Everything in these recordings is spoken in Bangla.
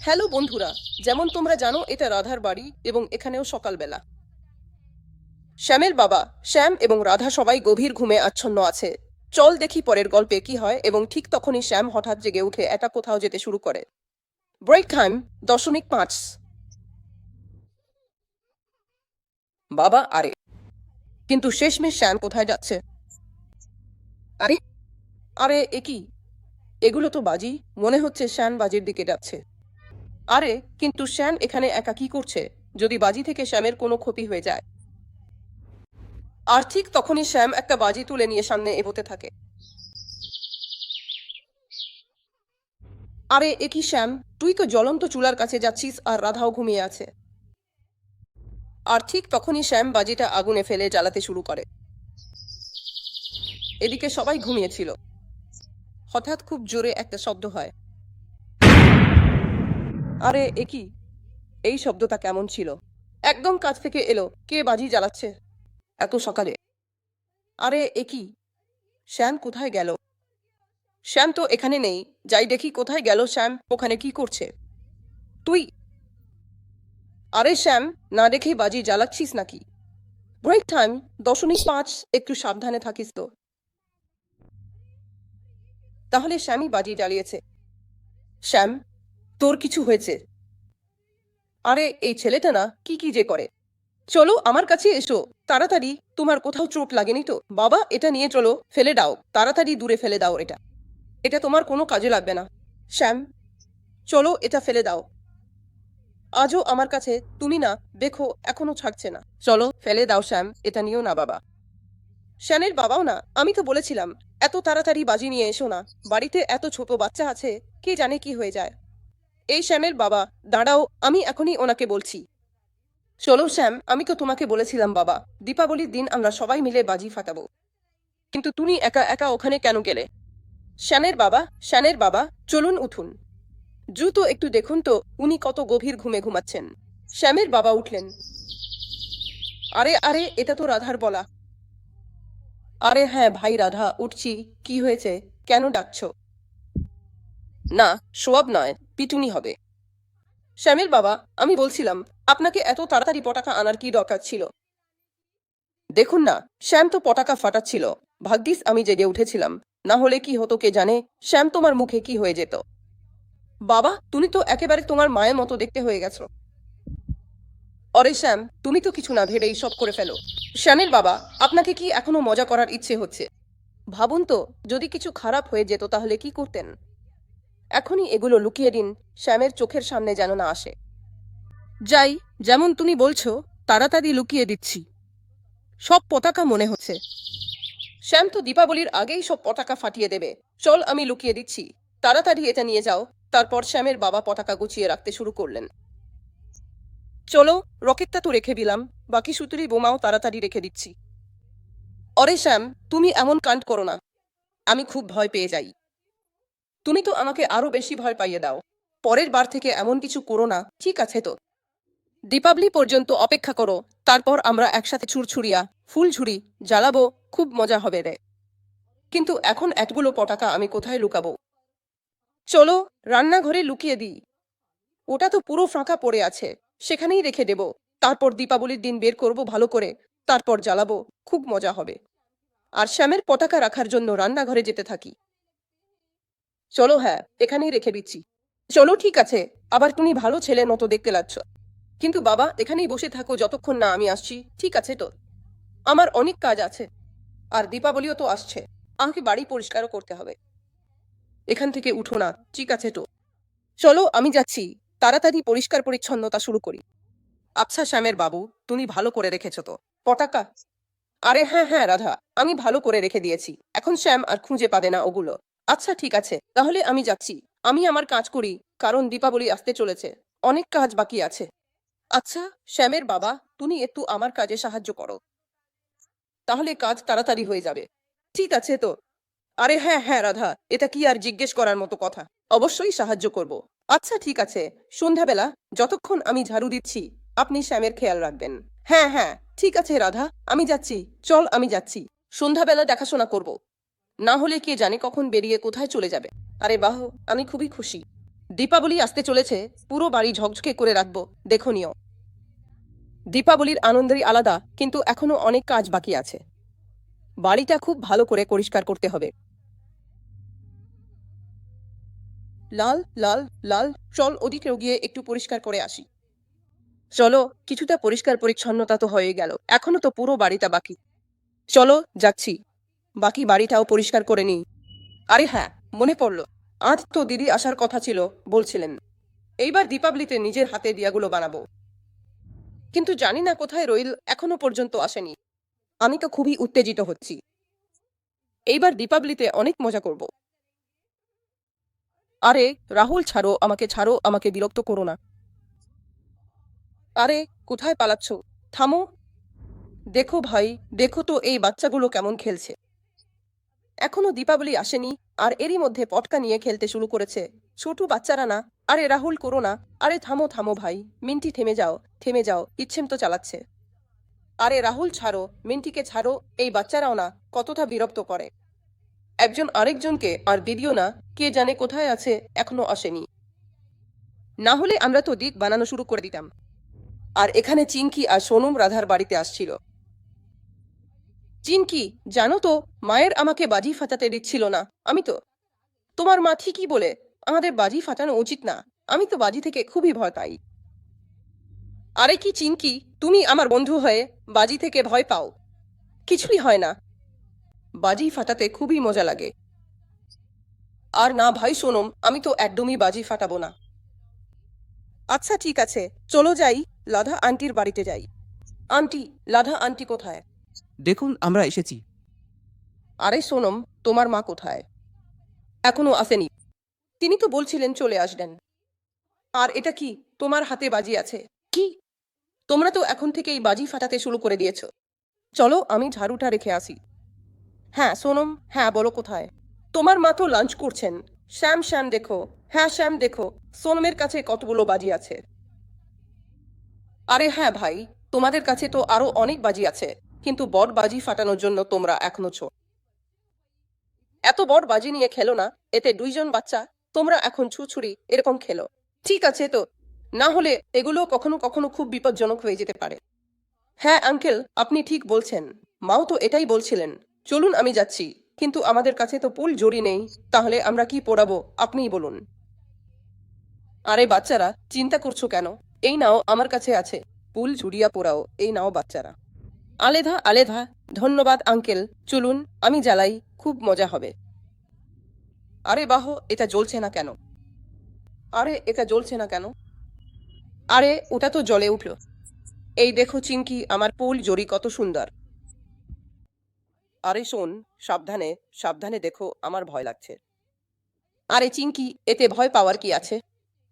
হ্যালো বন্ধুরা, যেমন তোমরা জানো এটা রাধার বাড়ি এবং এখানেও সকালবেলা। শ্যামের বাবা, শ্যাম এবং রাধা সবাই গভীর ঘুমে আচ্ছন্ন আছে। চল দেখি পরের গল্পে কি হয়। এবং ঠিক তখনই শ্যাম হঠাৎ জেগে উঠে এটা কোথাও যেতে শুরু করে। Break time 0.5। বাবা, আরে কিন্তু শেষমেশ শ্যাম কোথায় যাচ্ছে? আরে আরে একই, এগুলো তো বাজি। মনে হচ্ছে শ্যাম বাজির দিকে যাচ্ছে। আরে কিন্তু শ্যাম এখানে একা কি করছে? যদি বাজি থেকে শ্যামের কোনো ক্ষতি হয়ে যায়। আর ঠিক তখনই শ্যাম একটা বাজি তুলে নিয়ে সামনে এগোতে থাকে। আরে একই শ্যাম, তুই তো জ্বলন্ত চুলার কাছে যাচ্ছিস আর রাধাও ঘুমিয়ে আছে। আর ঠিক তখনই শ্যাম বাজিটা আগুনে ফেলে জ্বালাতে শুরু করে। এদিকে সবাই ঘুমিয়েছিল। হঠাৎ খুব জোরে একটা শব্দ হয়। আরে একই, এই শব্দটা কেমন ছিল? একদম কাছ থেকে এলো। কে বাজি জ্বালাচ্ছে এত সকালে? আরে একই, শ্যাম কোথায় গেল? শ্যাম তো এখানে নেই। যাই দেখি কোথায় গেল শ্যাম, ওখানে কি করছে? তুই, আরে শ্যাম, না দেখেই বাজি জ্বালাচ্ছিস নাকি? Break time 0.5। একটু সাবধানে থাকিস তো। তাহলে শ্যামই বাজি জ্বালিয়েছে। শ্যাম, তোর কিছু হয়েছে? আরে এই ছেলেটা না কি কি যে করে। চলো আমার কাছে এসো তাড়াতাড়ি। তোমার কোথাও চোট লাগেনি তো? বাবা, এটা নিয়ে চলো, ফেলে দাও তাড়াতাড়ি, দূরে ফেলে দাও এটা। এটা তোমার কোনো কাজে লাগবে না। শ্যাম, চলো এটা ফেলে দাও। আজও আমার কাছে তুমি না, দেখো এখনো ছাড়ছে না। চলো ফেলে দাও শ্যাম, এটা নিও না বাবা। শ্যানের বাবাও না, আমি তো বলেছিলাম এত তাড়াতাড়ি বাজি নিয়ে এসো না। বাড়িতে এত ছোট বাচ্চা আছে, কে জানে কি হয়ে যায়। এই শ্যামের বাবা, দাঁড়াও, আমি এখনই ওনাকে বলছি। চলো শ্যাম, আমি তো তোমাকে বলেছিলাম বাবা, দীপাবলির দিন আমরা সবাই মিলে বাজি ফাটাবো। কিন্তু তুমি একা একা ওখানে কেন গেলে? শ্যানের বাবা, চলুন উঠুন। দ্রুত একটু দেখুন তো উনি কত গভীর ঘুমে ঘুমাচ্ছেন। শ্যামের বাবা উঠলেন। আরে আরে, এটা তো রাধার বলা। আরে হ্যাঁ ভাই রাধা, উঠছি। কি হয়েছে? কেন ডাকছো? না, সোয়াব নয়, পিটুনি হবে। শ্যামের বাবা, আমি বলছিলাম আপনাকে এত তাড়াতাড়ি পটাকা আনার কি দরকার ছিল? দেখুন না, শ্যাম তো পটাকা ফাটাচ্ছিল। ভাগ্যিস আমি জেগে উঠেছিলাম, না হলে কি হতো কে জানে। শ্যাম, তোমার মুখে কি হয়ে যেত। বাবা, তুমি তো একেবারে তোমার মায়ের মতো দেখতে হয়ে গেছো। অরে শ্যাম, তুমি তো কিছু না ভেবেই সব করে ফেলো। শ্যামের বাবা, আপনাকে কি এখনো মজা করার ইচ্ছে হচ্ছে? ভাবুন তো, যদি কিছু খারাপ হয়ে যেত তাহলে কি করতেন? এখনই এগুলো লুকিয়ে দিন, শ্যামের চোখের সামনে যেন না আসে। যাই, যেমন তুমি বলছো তাড়াতাড়ি লুকিয়ে দিচ্ছি। সব পতাকা মনে হচ্ছে। শ্যাম তো দীপাবলির আগেই সব পতাকা ফাটিয়ে দেবে। চল, আমি লুকিয়ে দিচ্ছি, তাড়াতাড়ি এটা নিয়ে যাও। তারপর শ্যামের বাবা পতাকা গুছিয়ে রাখতে শুরু করলেন। চলো, রকেটটা তো রেখে দিলাম, বাকি সুতুরি বোমাও তাড়াতাড়ি রেখে দিচ্ছি। অরে শ্যাম, তুমি এমন কাণ্ড করো না, আমি খুব ভয় পেয়ে যাই। তুমি তো আমাকে আরো বেশি ভয় পাইয়ে দাও। পরের বার থেকে এমন কিছু করো না, ঠিক আছে তো? দীপাবলি পর্যন্ত অপেক্ষা করো, তারপর আমরা একসাথে ছুরছুরিয়া ফুলঝুরি জ্বালাবো। খুব মজা হবে রে। কিন্তু এখন এতগুলো পটাকা আমি কোথায় লুকাবো? চলো রান্নাঘরে লুকিয়ে দিই। ওটা তো পুরো ফাঁকা পড়ে আছে, সেখানেই রেখে দেব। তারপর দীপাবলির দিন বের করব ভালো করে, তারপর জ্বালাবো। খুব মজা হবে। আর শ্যামের পতাকা রাখার জন্য রান্নাঘরে যেতে থাকি। চলো, হ্যাঁ, এখানেই রেখে দিচ্ছি। চলো ঠিক আছে, আবার তুমি ভালো ছেলে মতো দেখতে লাগছ। কিন্তু বাবা, এখানেই বসে থাকো যতক্ষণ না আমি আসছি, ঠিক আছে তো? আমার অনেক কাজ আছে। আর দীপাবলিও তো আসছে, আমাকে বাড়ি পরিষ্কারও করতে হবে। এখান থেকে উঠো না, ঠিক আছে তো? চলো আমি যাচ্ছি, তাড়াতাড়ি পরিষ্কার পরিচ্ছন্নতা শুরু করি। আচ্ছা শ্যামের বাবু, তুমি ভালো করে রেখেছো তো পটাকা? আরে হ্যাঁ হ্যাঁ রাধা, আমি ভালো করে রেখে দিয়েছি। এখন শ্যাম আর খুঁজে পাবে না ওগুলো। আচ্ছা ঠিক আছে, তাহলে আমি যাচ্ছি। আমি আমার কাজ করি, কারণ দীপাবলি আসতে চলেছে। অনেক কাজ বাকি আছে। আচ্ছা শ্যামের বাবা, তুমি একটু আমার কাজে সাহায্য করো, তাহলে কাজ তাড়াতাড়ি হয়ে যাবে। ঠিক আছে তো? আরে হ্যাঁ হ্যাঁ রাধা, এটা কি আর জিজ্ঞেস করার মতো কথা। অবশ্যই সাহায্য করব। আচ্ছা ঠিক আছে, সন্ধ্যাবেলা যতক্ষণ আমি ঝাড়ু দিচ্ছি আপনি শ্যামের খেয়াল রাখবেন। হ্যাঁ হ্যাঁ, ঠিক আছে রাধা, আমি যাচ্ছি। চল আমি যাচ্ছি, সন্ধ্যাবেলা দেখাশোনা করব। না হলে কে জানে কখন বেরিয়ে কোথায় চলে যাবে। আরে বাহ, আমি খুবই খুশি। দীপাবলি আসতে চলেছে, পুরো বাড়ি ঝকঝকে করে রাখবো, দেখো নিও। দীপাবলির আনন্দেরই আলাদা, কিন্তু এখনো অনেক কাজ বাকি আছে। বাড়িটা খুব ভালো করে পরিষ্কার করতে হবে। লাল লাল লাল, চল ওদিকেও গিয়ে একটু পরিষ্কার করে আসি। চলো, কিছুটা পরিষ্কার পরিচ্ছন্নতা তো হয়ে গেল, এখনো তো পুরো বাড়িটা বাকি। চলো যাচ্ছি, বাকি বাড়িটাও পরিষ্কার করে নিই। আরে হ্যাঁ, মনে পড়লো, আজ তো দিদি আসার কথা ছিল, বলছিলেন এইবার দীপাবলিতে নিজের হাতে দিয়াগুলো বানাবো। কিন্তু জানি না কোথায় রইল, এখনো পর্যন্ত আসেনি। আমি তো খুবই উত্তেজিত হচ্ছি। এইবার দীপাবলিতে অনেক মজা করব। আরে রাহুল, ছাড়ো আমাকে, ছাড়ো আমাকে, বিরক্ত করো না। আরে কোথায় পালাচ্ছ? থামো। দেখো ভাই, দেখো তো এই বাচ্চাগুলো কেমন খেলছে। এখনো দীপাবলি আসেনি, আর এরই মধ্যে পটকা নিয়ে খেলতে শুরু করেছে। ছোট বাচ্চারা না। আরে রাহুল, করো না। আরে থামো থামো ভাই, মিন্টি থেমে যাও, থেমে যাও, ইচ্ছেম তো চালাচ্ছে। আরে রাহুল ছাড়ো, মিন্টিকে ছাড়ো, এই বাচ্চারাও না কতটা বিরক্ত করে। একজন আরেকজনকে, আর দিদিও না, কে জানে কোথায় আছে, এখনো আসেনি। না হলে আমরা তো দিক বানানো শুরু করে দিতাম। আর এখানে চিঙ্কি আর সোনম রাধার বাড়িতে আসছিল। চিঙ্কি, জানো তো, মায়ের আমাকে বাজি ফাটাতে দিচ্ছিল না। আমি তো, তোমার মা ঠিকই বলে, আমাদের বাজি ফাটানো উচিত না। আমি তো বাজি থেকে খুবই ভয় পাই। আরে কি চিঙ্কি, তুমি আমার বন্ধু হয়ে বাজি থেকে ভয় পাও? কিছুই হয় না, বাজি ফাটাতে খুবই মজা লাগে। আর না ভাই সোনম, আমি তো একদমই বাজি ফাটাবো না। আচ্ছা ঠিক আছে, চলো যাই, লাধা আন্টির বাড়িতে যাই। আন্টি, লাধা আন্টি কোথায়? দেখুন, আমরা এসেছি। আরে সোনম, তোমার মা কোথায়? এখনো আসেনি। তিনি তো বলছিলেন চলে আসবেন। আর এটা কি, তোমার হাতে বাজি আছে? কি, তোমরা তো এখন থেকেই বাজি ফাটাতে শুরু করে দিয়েছো। চলো আমি ঝাড়ুটা রেখে আসি। হ্যাঁ সোনম, হ্যাঁ বলো কোথায়? তোমার মা তো লাঞ্চ করছেন। শ্যাম শ্যাম দেখো, হ্যাঁ শ্যাম দেখো, সোনমের কাছে কতগুলো বাজি আছে। আরে হ্যাঁ ভাই, তোমাদের কাছে তো আরো অনেক বাজি আছে, কিন্তু বড় বাজি ফাটানোর জন্য তোমরা এখনো ছোট। এত বড় বাজি নিয়ে খেলো না, এতে দুইজন বাচ্চা, তোমরা এখন ছুছুরি এরকম খেলো। ঠিক আছে তো, না হলে এগুলো কখনো কখনো খুব বিপজ্জনক হয়ে যেতে পারে। হ্যাঁ আঙ্কেল, আপনি ঠিক বলছেন, মাও তো এটাই বলছিলেন। চলুন আমি যাচ্ছি, কিন্তু আমাদের কাছে তো পুল জড়ি নেই, তাহলে আমরা কি পোড়াবো আপনিই বলুন। আরে বাচ্চারা, চিন্তা করছো কেন? এই নাও, আমার কাছে আছে, পুল ঝুড়িয়া পোড়াও, এই নাও বাচ্চারা। আলেধা আলেধা, ধন্যবাদ আঙ্কেল, চলুন আমি জ্বালাই, খুব মজা হবে। আরে বাহ, এটা জ্বলছে না কেন? আরে এটা জ্বলছে না কেন? আরে ওটা তো জ্বলে উঠল। এই দেখো চিঙ্কি, আমার পুল জড়ি কত সুন্দর। আরে শোন, সাবধানে, সাবধানে দেখো, আমার ভয় লাগছে। আরে চিঙ্কি, এতে ভয় পাওয়ার কি আছে?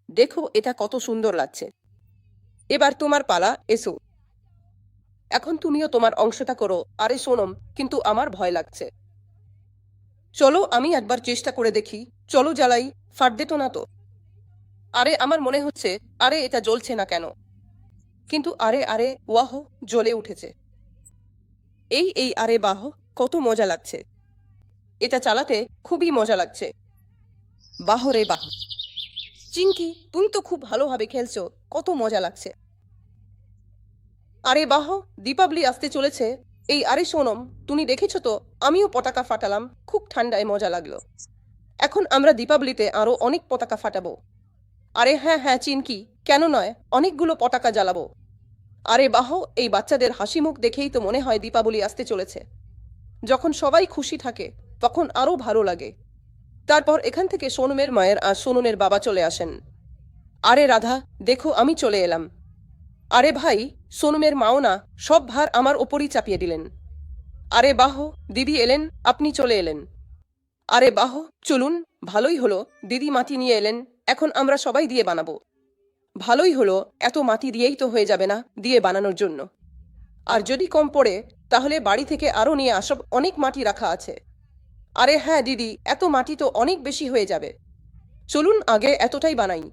দেখো এটা কত সুন্দর লাগছে। এবার তোমার পালা, এসো। এখন তুমিও তোমার অংশটা করো। আরে সোনম, কিন্তু আমার ভয় লাগছে। চলো আমি একবার চেষ্টা করে দেখি। চলো জ্বালাই, ফাটবে তো না তো? আরে আমার মনে হচ্ছে, আরে এটা জ্বলছে না কেন? কিন্তু আরে আরে, ওয়াহ, জ্বলে উঠেছে। এই আরে বাহ, কত মজা লাগছে। এটা চালাতে খুবই মজা লাগছে। বাহ রে বাহ। চিঙ্কি, তুমি তো খুব ভালোভাবে খেলছো, কত মজা লাগছে। আরে বাহ, দীপাবলি আসতে চলেছে। এই আরে সোনম, তুমি দেখেছো তো, আমিও পতাকা ফাটালাম, খুব ঠান্ডায় মজা লাগলো। এখন আমরা দীপাবলিতে আরো অনেক পতাকা ফাটাবো। আরে হ্যাঁ হ্যাঁ চিনকি, কেন নয়, অনেকগুলো পতাকা জ্বালাবো। আরে বাহ, এই বাচ্চাদের হাসি মুখ দেখেই তো মনে হয় দীপাবলি আসতে চলেছে। যখন সবাই খুশি থাকে, তখন আরো ভালো লাগে। তারপর এখান থেকে সোনমের মায়ের আর সোননের বাবা চলে আসেন। আরে রাধা, দেখো আমি চলে এলাম। আরে ভাই, সোনমের মাও না, সব ভার আমার ওপরই চাপিয়ে দিলেন। আরে বাহ, দিদি এলেন, আপনি চলে এলেন। আরে বাহ, চলুন, ভালোই হলো, দিদি মাটি নিয়ে এলেন, এখন আমরা সবাই দিয়ে বানাবো। ভালোই হলো, এত মাটি দিয়েই তো হয়ে যাবে না দিয়ে বানানোর জন্য। আর যদি কম পড়ে, তাহলে বাড়ি থেকে আরো নিয়ে আসব, অনেক মাটি রাখা আছে। আরে হ্যাঁ দিদি, এত মাটি তো অনেক বেশি হয়ে যাবে। চলুন আগে এতটাই বানাই।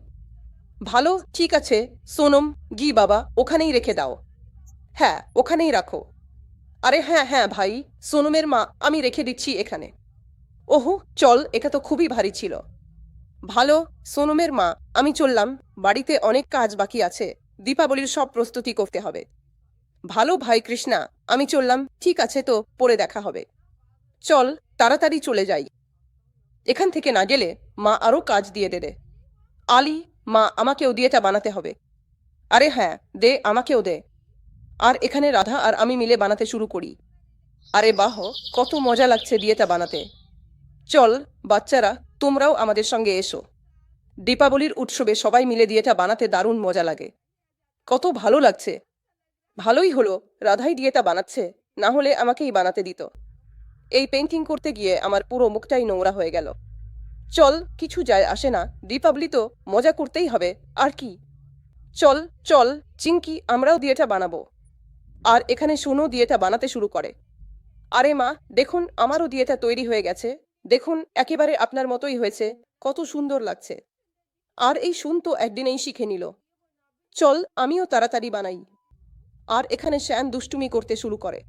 ভালো, ঠিক আছে সোনম, গি বাবা, ওখানেই রেখে দাও। হ্যাঁ ওখানেই রাখো। আরে হ্যাঁ হ্যাঁ ভাই, সোনমের মা, আমি রেখে দিচ্ছি এখানে। ওহো চল, এটা তো খুবই ভারী ছিল। ভালো। সোনমের মা, আমি চললাম, বাড়িতে অনেক কাজ বাকি আছে, দীপাবলির সব প্রস্তুতি করতে হবে। ভালো ভাই কৃষ্ণা, আমি চললাম, ঠিক আছে তো, পরে দেখা হবে। চল, তাড়াতাড়ি চলে যাই, এখান থেকে না গেলে মা আরো কাজ দিয়ে দেবে। আলী, মা আমাকেও দিয়েটা বানাতে হবে। আরে হ্যাঁ, দে, আমাকেও দে। আর এখানে রাধা আর আমি মিলে বানাতে শুরু করি। আরে বাহ, কত মজা লাগছে দিয়েটা বানাতে। চল বাচ্চারা, তোমরাও আমাদের সঙ্গে এসো। দীপাবলির উৎসবে সবাই মিলে দিয়েটা বানাতে দারুণ মজা লাগে। কত ভালো লাগছে। ভালোই হলো রাধাই দিয়েটা বানাচ্ছে, না হলে আমাকেই বানাতে দিত। এই পেন্টিং করতে গিয়ে আমার পুরো মুখটাই নোংরা হয়ে গেল। চল, কিছু যায় আসে না, দীপাবলি তো, মজা করতেই হবে, আর কি। চল চল চিঙ্কি, আমরাও দিয়েটা বানাবো। আর এখানে শুনো দিয়েটা বানাতে শুরু করে। আরে মা, দেখুন আমারও দিয়েটা তৈরি হয়ে গেছে, দেখুন একেবারে আপনার মতোই হয়েছে, কত সুন্দর লাগছে। আর এই শুন তো একদিনেই শিখে নিল। চল, আমিও তাড়াতাড়ি বানাই। আর এখানে শ্যাম দুষ্টুমি করতে শুরু করে।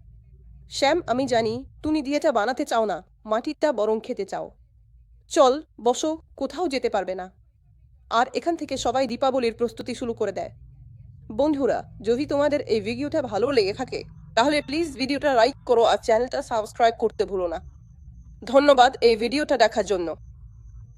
শ্যাম, আমি জানি তুমি দিয়েটা বানাতে চাও না, মাটিরটা বরং খেতে চাও। চল বসো, কোথাও যেতে পারবে না। আর এখান থেকে সবাই দীপাবলির প্রস্তুতি শুরু করে দেয়। বন্ধুরা, যদি তোমাদের এই ভিডিওটা ভালো লেগে থাকে তাহলে প্লিজ ভিডিওটা লাইক করো আর চ্যানেলটা সাবস্ক্রাইব করতে ভুলো না। ধন্যবাদ এই ভিডিওটা দেখার জন্য।